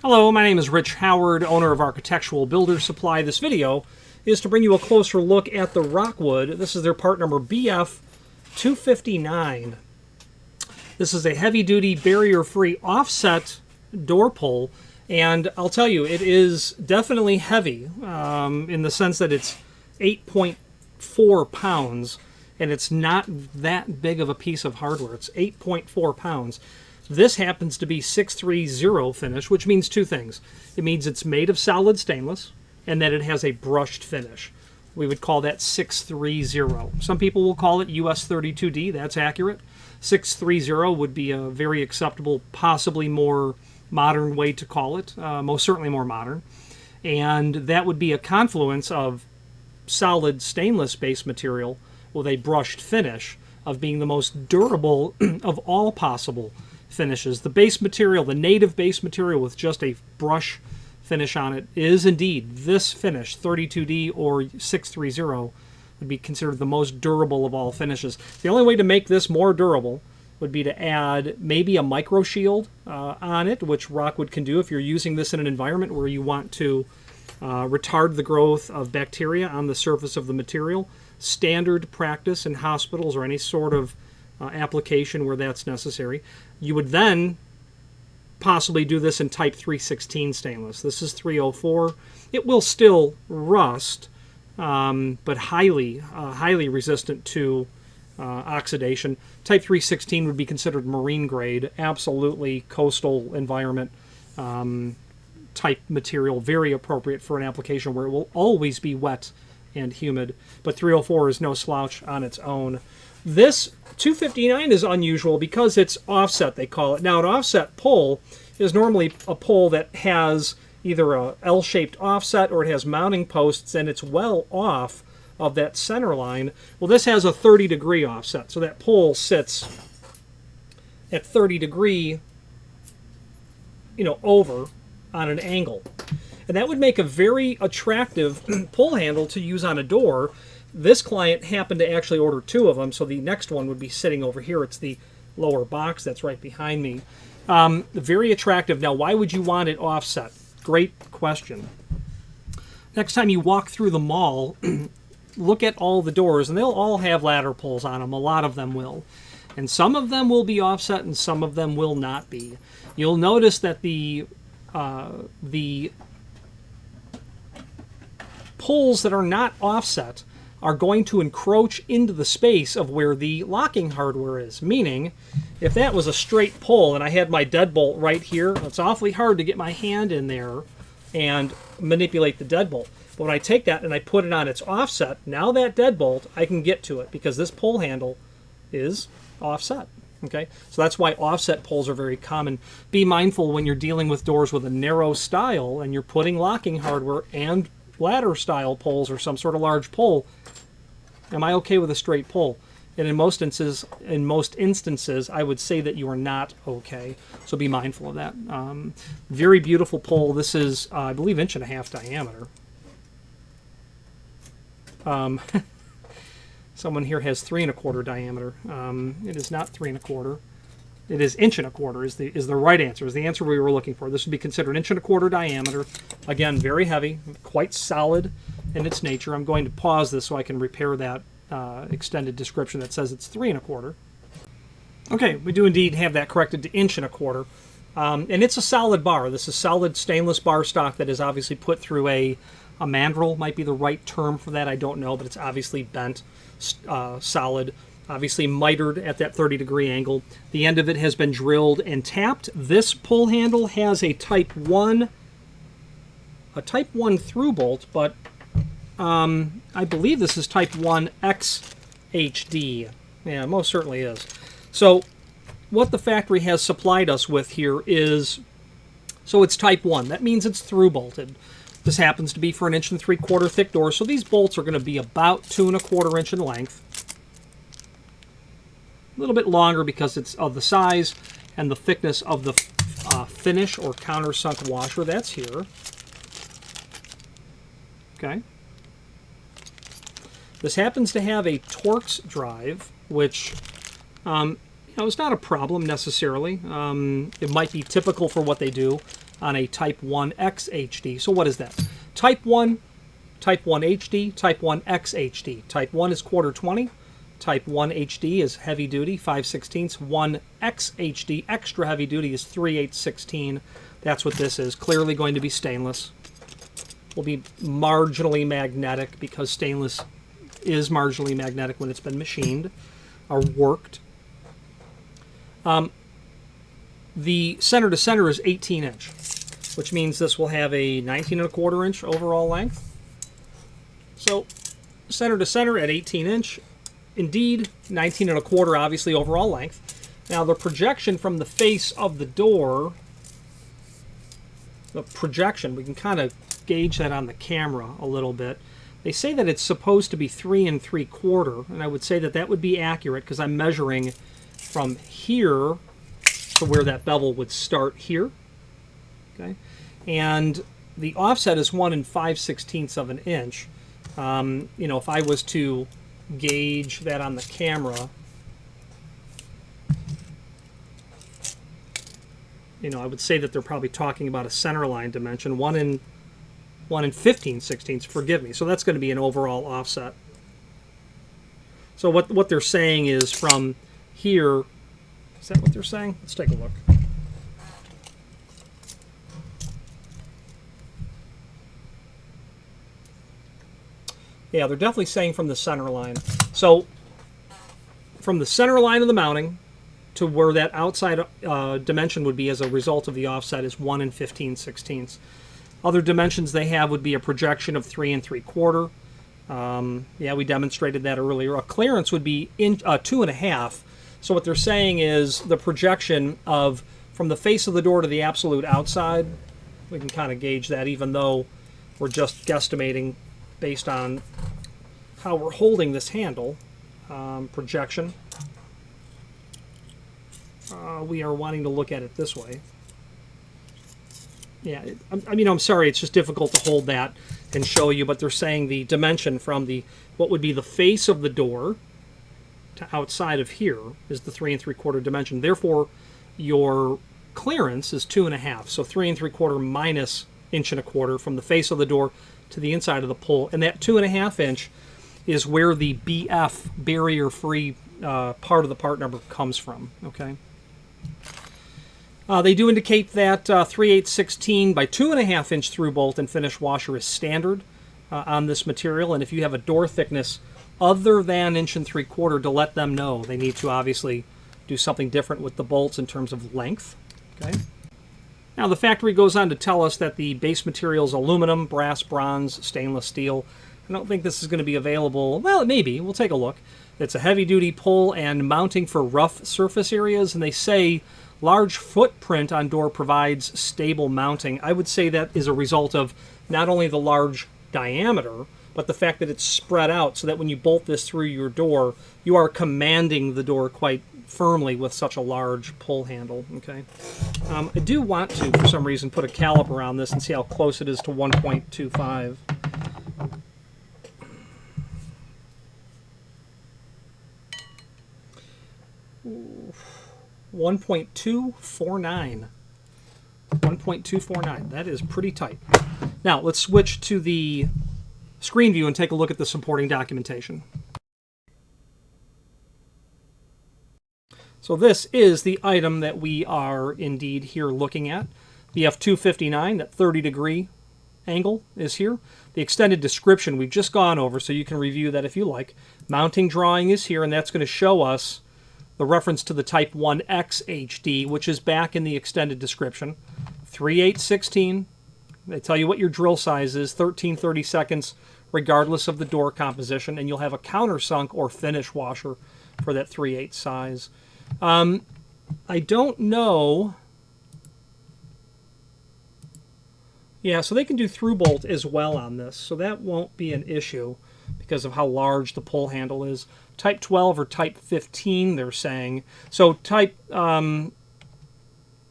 Hello, my name is Rich Howard, owner of Architectural Builder Supply. This video is to bring you a closer look at the Rockwood. This is their part number BF259. This is a heavy-duty, barrier-free offset door pull, and I'll tell you, it is definitely heavy in the sense that it's 8.4 pounds, and it's not that big of a piece of hardware. It's 8.4 pounds. This happens to be 630 finish, which means two things. It means it's made of solid stainless and that it has a brushed finish. We would call that 630. Some people will call it US 32D. That's accurate. 630 would be a very acceptable, possibly more modern way to call it. Most certainly more modern. And that would be a confluence of solid stainless base material with a brushed finish of being the most durable of all possible finishes. The base material, the native base material with just a brush finish on it, is indeed this finish, 32D or 630, would be considered the most durable of all finishes. The only way to make this more durable would be to add maybe a micro shield on it, which Rockwood can do if you're using this in an environment where you want to retard the growth of bacteria on the surface of the material. Standard practice in hospitals or any sort of application where that's necessary. You would then possibly do this in type 316 stainless. This is 304. It will still rust, but highly resistant to oxidation. Type 316 would be considered marine grade, absolutely coastal environment type material, very appropriate for an application where it will always be wet and humid. But 304 is no slouch on its own. This 259 is unusual because it's offset, they call it. Now, an offset pull is normally a pull that has either a L-shaped offset or it has mounting posts and it's well off of that center line. Well, this has a 30-degree offset, so that pull sits at 30-degree, over on an angle. And that would make a very attractive pull handle to use on a door. This client happened to actually order two of them, so the next one would be sitting over here. It's the lower box that's right behind me. Very attractive. Now, why would you want it offset? Great question. Next time you walk through the mall, look at all the doors, and they'll all have ladder pulls on them. A lot of them will. And some of them will be offset, and some of them will not be. You'll notice that the pulls that are not offset are going to encroach into the space of where the locking hardware is. Meaning, if that was a straight pull and I had my deadbolt right here, it's awfully hard to get my hand in there and manipulate the deadbolt. But when I take that and I put it on its offset, now that deadbolt, I can get to it because this pull handle is offset. Okay, so that's why offset pulls are very common. Be mindful when you're dealing with doors with a narrow style and you're putting locking hardware and ladder style pulls or some sort of large pull. Am I okay with a straight pull? And in most instances, I would say that you are not okay. So be mindful of that. Very beautiful pull. This is, I believe, 1.5 inch diameter. Someone here has 3 1/4 diameter. It is not 3 1/4. It is 1 1/4 is the right answer. Is the answer we were looking for. This would be considered 1 1/4 diameter. Again, very heavy, quite solid in its nature. I'm going to pause this so I can repair that extended description that says it's 3 1/4. Okay, we do indeed have that corrected to 1 1/4. And it's a solid bar. This is solid stainless bar stock that is obviously put through a mandrel, might be the right term for that. I don't know, but it's obviously bent, solid. Obviously mitered at that 30-degree angle. The end of it has been drilled and tapped. This pull handle has a Type 1 through bolt, but I believe this is Type 1 XHD. Yeah, most certainly is. So what the factory has supplied us with here is, so it's Type 1. That means it's through bolted. This happens to be for an 1 3/4 thick door, so these bolts are going to be about 2 1/4 inch in length. A little bit longer because it's of the size and the thickness of the finish or countersunk washer that's here. Okay. This happens to have a Torx drive, which it's not a problem necessarily. It might be typical for what they do. on a Type 1X HD. So what is that? Type 1 HD, Type 1X HD. Type 1 is quarter 20. Type 1 HD is heavy duty, 5/16. 1X HD, extra heavy duty, is 3/816. That's what this is. Clearly going to be stainless. Will be marginally magnetic because stainless is marginally magnetic when it's been machined or worked. The center to center is 18 inch, which means this will have a 19 1/4 inch overall length. So center to center at 18 inch. Indeed, 19 1/4 obviously overall length. Now the projection from the face of the door, the projection, we can kind of gauge that on the camera a little bit. They say that it's supposed to be 3 3/4, and I would say that that would be accurate because I'm measuring from here to where that bevel would start here. Okay, and the offset is 1 5/16 of an inch. You know, if I was to gauge that on the camera, you know, I would say that they're probably talking about a center line dimension, 1 15/16. Forgive me. So that's going to be an overall offset. So what they're saying is from here. Is that what they're saying? Let's take a look. Yeah, they're definitely saying from the center line. So from the center line of the mounting to where that outside dimension would be as a result of the offset is 1 15/16. Other dimensions they have would be a projection of 3 3/4. Yeah, we demonstrated that earlier. A clearance would be 2.5. So what they're saying is the projection of from the face of the door to the absolute outside, we can kind of gauge that even though we're just guesstimating based on how we're holding this handle. Projection. We are wanting to look at it this way. Yeah, I mean, I'm sorry, it's just difficult to hold that and show you, but they're saying the dimension from the what would be the face of the door to outside of here is the 3 3/4 dimension. Therefore, your clearance is 2.5. So 3 3/4 minus 1 1/4 from the face of the door to the inside of the pull, and that 2.5 inch is where the BF barrier-free part of the part number comes from. Okay. They do indicate that 3/816 by 2.5 inch through bolt and finish washer is standard on this material, and if you have a door thickness other than 1 3/4, to let them know. They need to obviously do something different with the bolts in terms of length. Okay. Now the factory goes on to tell us that the base material is aluminum, brass, bronze, stainless steel. I don't think this is going to be available. Well, it may be. We'll take a look. It's a heavy-duty pull and mounting for rough surface areas, and they say large footprint on door provides stable mounting. I would say that is a result of not only the large diameter, but the fact that it's spread out so that when you bolt this through your door, you are commanding the door quite firmly with such a large pull handle. Okay, I do want to, for some reason, put a caliper on this and see how close it is to 1.25. 1.249. 1.249. That is pretty tight. Now let's switch to the screen view and take a look at the supporting documentation. So this is the item that we are indeed here looking at. BF259, that 30-degree angle is here. The extended description we've just gone over, so you can review that if you like. Mounting drawing is here, and that's going to show us the reference to the Type 1X HD, which is back in the extended description. 3/816. They tell you what your drill size is, 13/32, regardless of the door composition, and you'll have a countersunk or finish washer for that 3/8 size. I don't know. Yeah, so they can do through bolt as well on this, so that won't be an issue because of how large the pull handle is. Type 12 or Type 15, they're saying. So Type, yeah,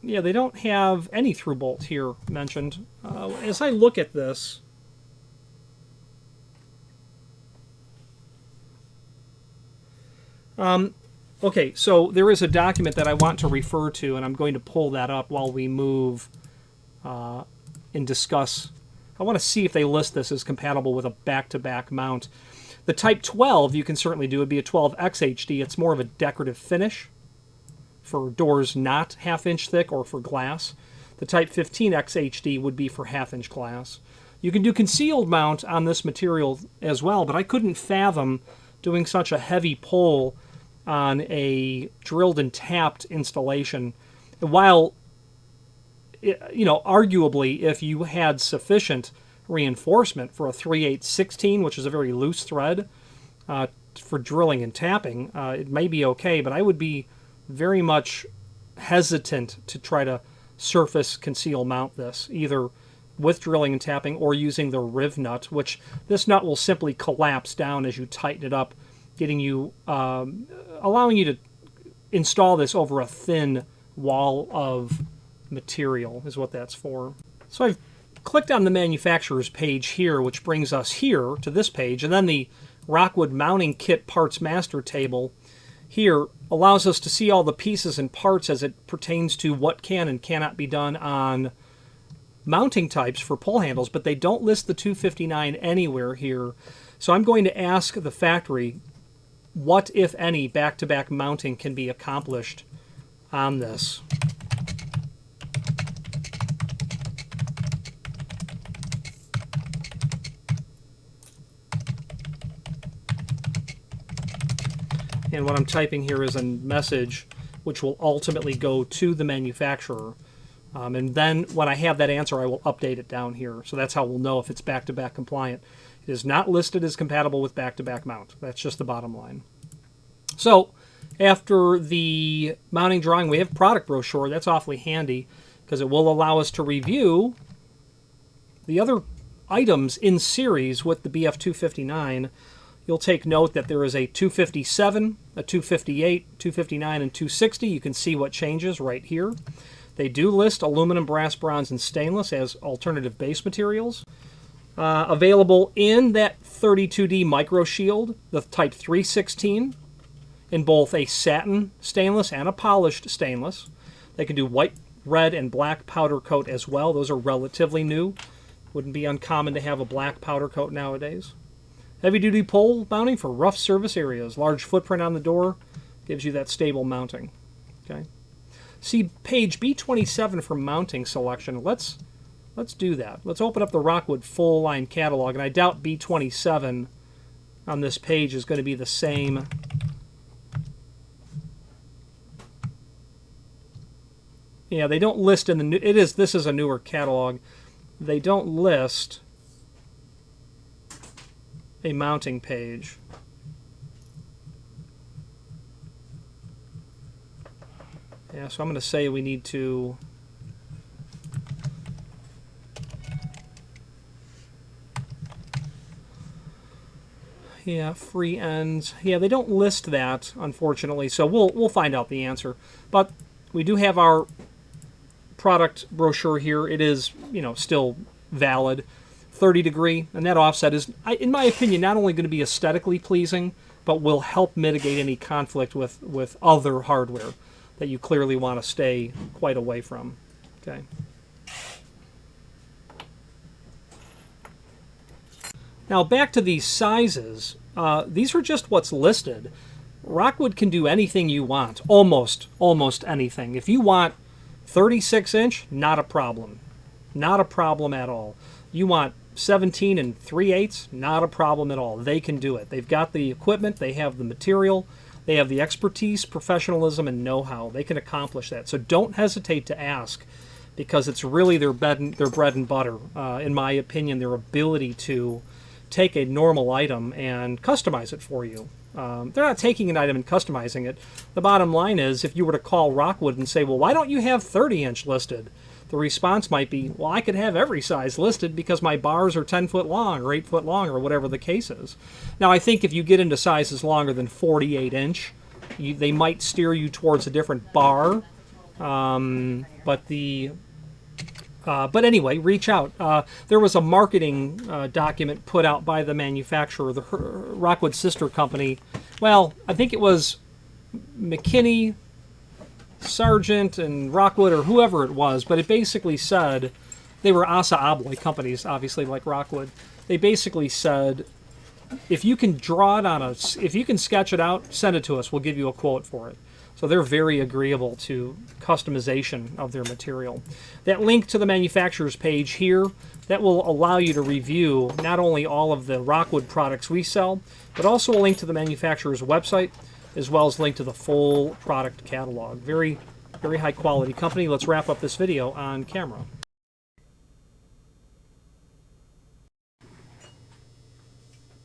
they don't have any through bolt here mentioned. As I look at this, okay, so there is a document that I want to refer to, and I'm going to pull that up while we move and discuss. I want to see if they list this as compatible with a back-to-back mount. The Type 12 you can certainly do. It would be a 12X HD. It's more of a decorative finish for doors not half-inch thick or for glass. The Type 15X HD would be for half-inch glass. You can do concealed mount on this material as well, but I couldn't fathom doing such a heavy pull on a drilled and tapped installation. While, you know, arguably, if you had sufficient reinforcement for a 3/8/16, which is a very loose thread, for drilling and tapping, it may be okay, but I would be very much hesitant to try to surface conceal mount this, either with drilling and tapping or using the riv nut, which this nut will simply collapse down as you tighten it up, getting you, allowing you to install this over a thin wall of material is what that's for. So I've clicked on the manufacturer's page here, which brings us here to this page, and then the Rockwood mounting kit parts master table here allows us to see all the pieces and parts as it pertains to what can and cannot be done on mounting types for pull handles, but they don't list the 259 anywhere here. So I'm going to ask the factory what, if any, back-to-back mounting can be accomplished on this. And what I'm typing here is a message which will ultimately go to the manufacturer. And then when I have that answer, I will update it down here. So that's how we'll know if it's back-to-back compliant. It is not listed as compatible with back-to-back mount. That's just the bottom line. So after the mounting drawing, we have product brochure. That's awfully handy because it will allow us to review the other items in series with the BF259. You'll take note that there is a 257, a 258, 259, and 260. You can see what changes right here. They do list aluminum, brass, bronze, and stainless as alternative base materials. Available in that 32D micro shield, the Type 316, in both a satin stainless and a polished stainless. They can do white, red, and black powder coat as well. Those are relatively new. Wouldn't be uncommon to have a black powder coat nowadays. Heavy-duty pole mounting for rough service areas. Large footprint on the door gives you that stable mounting. Okay. See page B27 for mounting selection. Let's do that. Let's open up the Rockwood full-line catalog, and I doubt B27 on this page is going to be the same. Yeah, they don't list in the new. This is a newer catalog. They don't list a mounting page. Yeah, so I'm going to say we need to free ends. Yeah, they don't list that, unfortunately, so we'll find out the answer. But we do have our product brochure here. It is, you know, still valid. 30 degree, and that offset is, in my opinion, not only going to be aesthetically pleasing, but will help mitigate any conflict with other hardware that you clearly want to stay quite away from. Okay. Now back to these sizes. These are just what's listed. Rockwood can do anything you want, almost anything. If you want 36-inch, not a problem. Not a problem at all. You want 17 and 3/8, not a problem at all. They can do it. They've got the equipment, they have the material, they have the expertise, professionalism, and know-how. They can accomplish that. So don't hesitate to ask, because it's really their bread and butter. In my opinion, their ability to take a normal item and customize it for you. They're not taking an item and customizing it. The bottom line is, if you were to call Rockwood and say, well, why don't you have 30-inch listed? The response might be, well, I could have every size listed because my bars are 10 foot long or 8 foot long or whatever the case is. Now, I think if you get into sizes longer than 48-inch, they might steer you towards a different bar. But anyway, reach out. There was a marketing document put out by the manufacturer, the Rockwood sister company. Well, I think it was McKinney, Sargent, and Rockwood, or whoever it was, but it basically said they were Assa Abloy companies, obviously, like Rockwood. They basically said, if you can draw it on us, if you can sketch it out, send it to us. We'll give you a quote for it. So they're very agreeable to customization of their material. That link to the manufacturer's page here, that will allow you to review not only all of the Rockwood products we sell, but also a link to the manufacturer's website, as well as a link to the full product catalog. Very, very high quality company. Let's wrap up this video on camera.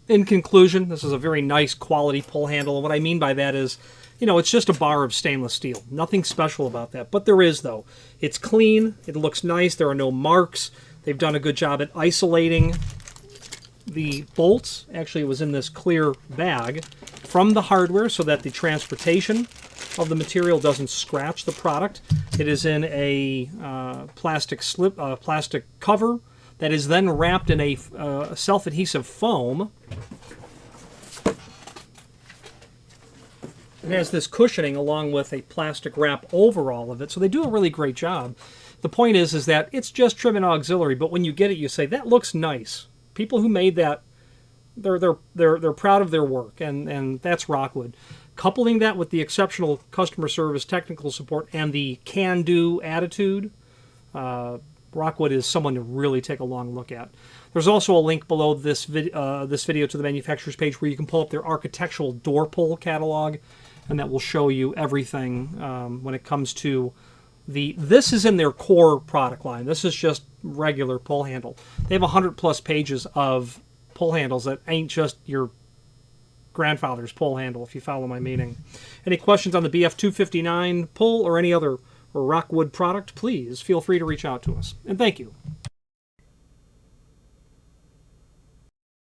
In conclusion, this is a very nice quality pull handle. And what I mean by that is, you know, it's just a bar of stainless steel. Nothing special about that. But there is, though. It's clean. It looks nice. There are no marks. They've done a good job at isolating the bolts. Actually, it was in this clear bag from the hardware so that the transportation of the material doesn't scratch the product. It is in a plastic cover that is then wrapped in a self-adhesive foam. It has this cushioning along with a plastic wrap over all of it, so they do a really great job. The point is that it's just trim and auxiliary, but when you get it, you say, that looks nice. People who made that, they're proud of their work, and that's Rockwood. Coupling that with the exceptional customer service, technical support, and the can-do attitude, Rockwood is someone to really take a long look at. There's also a link below this video to the manufacturer's page where you can pull up their architectural door pull catalog, and that will show you everything when it comes to this is in their core product line. This is just regular pull handle. They have 100+ pages of pull handles that ain't just your grandfather's pull handle, if you follow my meaning. Any questions on the BF259 pull or any other Rockwood product, please feel free to reach out to us. And thank you.